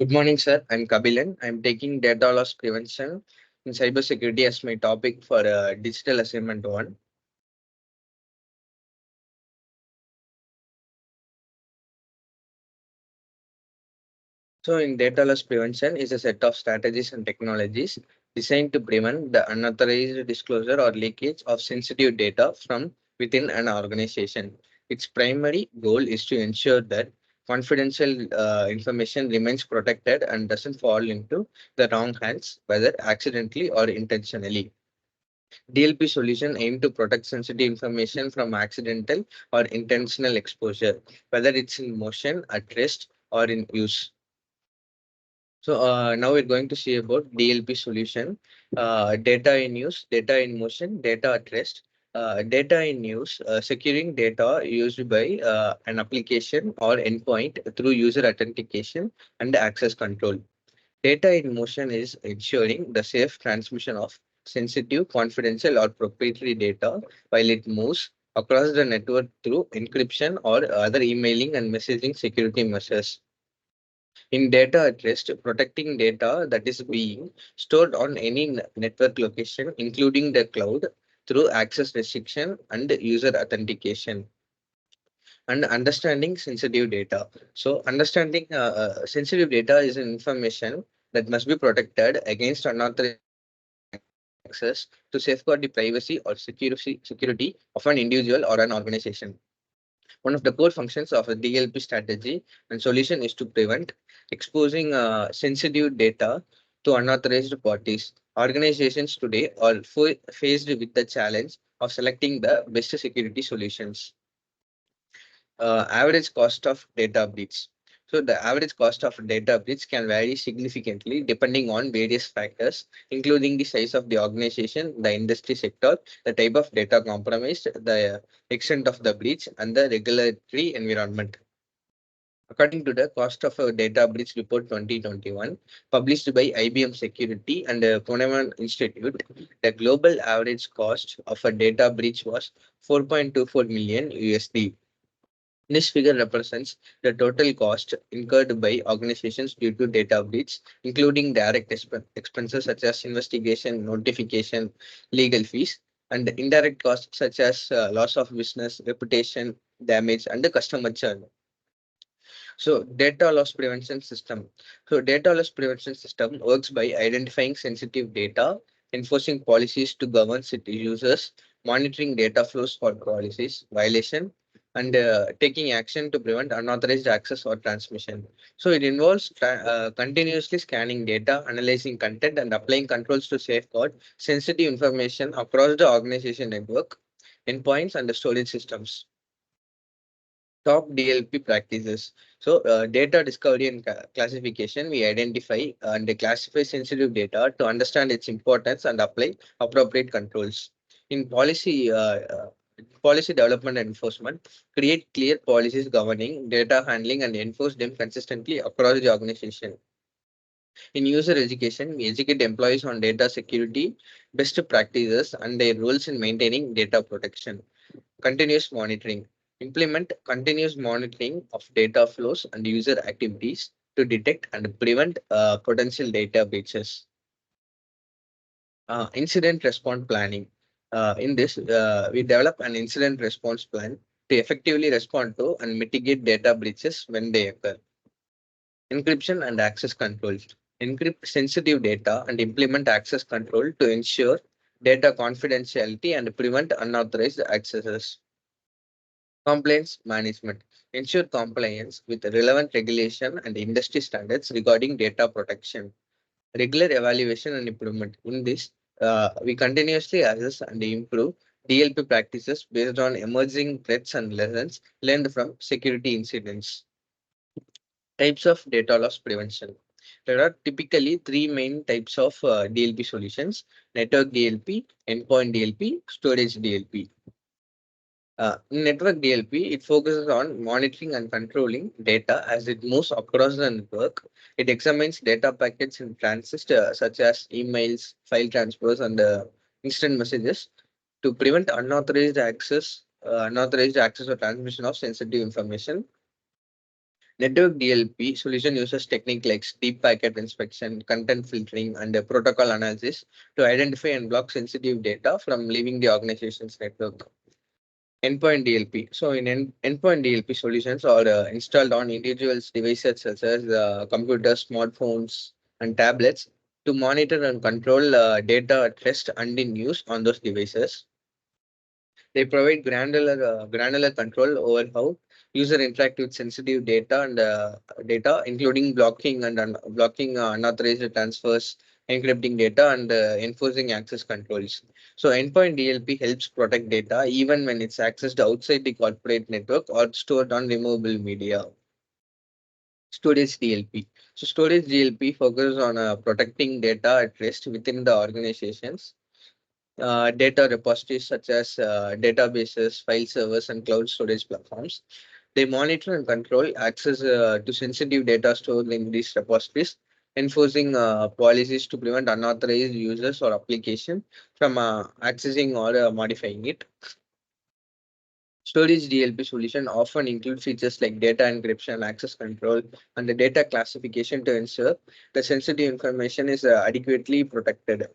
Good morning, sir. I'm Kabilan. I'm taking data loss prevention in cybersecurity as my topic for digital assignment one. So, in data loss prevention is a set of strategies and technologies designed to prevent the unauthorized disclosure or leakage of sensitive data from within an organization. Its primary goal is to ensure that confidential information remains protected and doesn't fall into the wrong hands, whether accidentally or intentionally. DLP solution aim to protect sensitive information from accidental or intentional exposure, whether it's in motion, at rest, or in use. So now we're going to see about DLP solution, data in use, data in motion, data at rest. Data in use, securing data used by an application or endpoint through user authentication and access control. Data in motion is ensuring the safe transmission of sensitive, confidential, or proprietary data while it moves across the network through encryption or other emailing and messaging security measures. In data at rest, protecting data that is being stored on any network location, including the cloud, through access restriction and user authentication. And understanding sensitive data. So, understanding sensitive data is information that must be protected against unauthorized access to safeguard the privacy or security of an individual or an organization. One of the core functions of a DLP strategy and solution is to prevent exposing sensitive data to unauthorized parties. Organizations today are faced with the challenge of selecting the best security solutions. Average cost of data breach. So the average cost of data breach can vary significantly depending on various factors, including the size of the organization, the industry sector, the type of data compromised, the extent of the breach, and the regulatory environment. According to the Cost of a Data Breach Report 2021, published by IBM Security and the Ponemon Institute, the global average cost of a data breach was 4.24 million USD. This figure represents the total cost incurred by organizations due to data breach, including direct expenses such as investigation, notification, legal fees, and indirect costs such as loss of business, reputation damage, and the customer churn. So, data loss prevention system. So, data loss prevention system works by identifying sensitive data, enforcing policies to govern city users, monitoring data flows for policies violation, and taking action to prevent unauthorized access or transmission. So, it involves continuously scanning data, analyzing content, and applying controls to safeguard sensitive information across the organization network, endpoints, and the storage systems. Top DLP practices. So, data discovery and classification, we identify and classify sensitive data to understand its importance and apply appropriate controls. In policy development and enforcement, create clear policies governing data handling and enforce them consistently across the organization. In user education, we educate employees on data security, best practices, and their roles in maintaining data protection. Continuous monitoring. Implement continuous monitoring of data flows and user activities to detect and prevent potential data breaches. Incident response planning. In this, we develop an incident response plan to effectively respond to and mitigate data breaches when they occur. Encryption and access control. Encrypt sensitive data and implement access control to ensure data confidentiality and prevent unauthorized accesses. Compliance management. Ensure compliance with relevant regulation and industry standards regarding data protection. Regular evaluation and improvement. In this, we continuously assess and improve DLP practices based on emerging threats and lessons learned from security incidents. Types of data loss prevention. There are typically three main types of DLP solutions: network DLP, endpoint DLP, storage DLP. Network DLP, it focuses on monitoring and controlling data as it moves across the network. It examines data packets in transit, such as emails, file transfers, and instant messages to prevent unauthorized access or transmission of sensitive information. Network DLP solution uses technique like deep packet inspection, content filtering, and protocol analysis to identify and block sensitive data from leaving the organization's network. Endpoint DLP. So in endpoint DLP solutions are installed on individuals' devices such as computers, smartphones, and tablets to monitor and control data at rest and in use on those devices. They provide granular control over how user interact with sensitive data and including blocking and blocking unauthorized transfers, encrypting data, and enforcing access controls. So endpoint DLP helps protect data even when it's accessed outside the corporate network or stored on removable media. Storage DLP. So storage DLP focuses on protecting data at rest within the organizations data repositories such as databases, file servers, and cloud storage platforms. They monitor and control access to sensitive data stored in these repositories, enforcing policies to prevent unauthorized users or application from accessing or modifying it. Storage DLP solution often include features like data encryption, access control, and the data classification to ensure the sensitive information is adequately protected.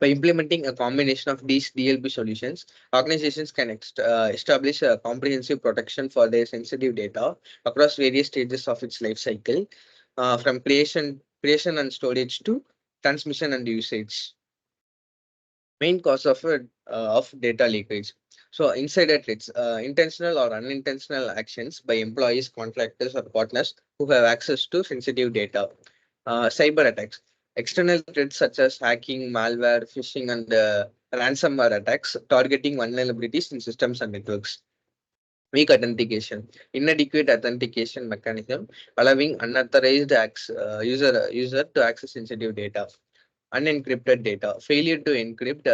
By implementing a combination of these DLP solutions, organizations can establish a comprehensive protection for their sensitive data across various stages of its life cycle, from creation and storage to transmission and usage. Main cause of data leakage. So insider threats, intentional or unintentional actions by employees, contractors, or partners who have access to sensitive data. Cyber attacks, external threats such as hacking, malware, phishing, and ransomware attacks targeting vulnerabilities in systems and networks. Weak authentication, inadequate authentication mechanism allowing unauthorized user to access sensitive data. Unencrypted data, failure to encrypt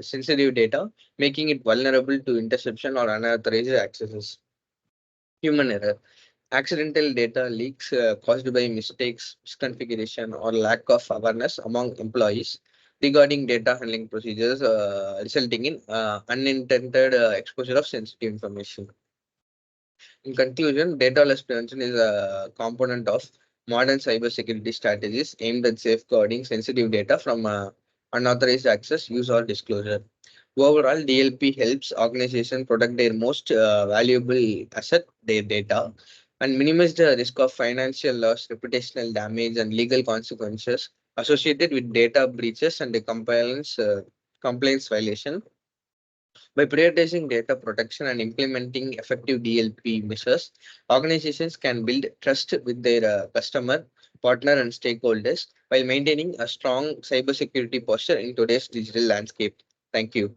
sensitive data, making it vulnerable to interception or unauthorized accesses. Human error, accidental data leaks caused by mistakes, misconfiguration, or lack of awareness among employees regarding data handling procedures, resulting in unintended exposure of sensitive information. In conclusion, data loss prevention is a component of modern cybersecurity strategies aimed at safeguarding sensitive data from unauthorized access, use, or disclosure. Overall, DLP helps organizations protect their most valuable asset, their data, and minimize the risk of financial loss, reputational damage, and legal consequences associated with data breaches and the compliance violation. By prioritizing data protection and implementing effective DLP measures, organizations can build trust with their customer, partner, and stakeholders while maintaining a strong cybersecurity posture in today's digital landscape. Thank you.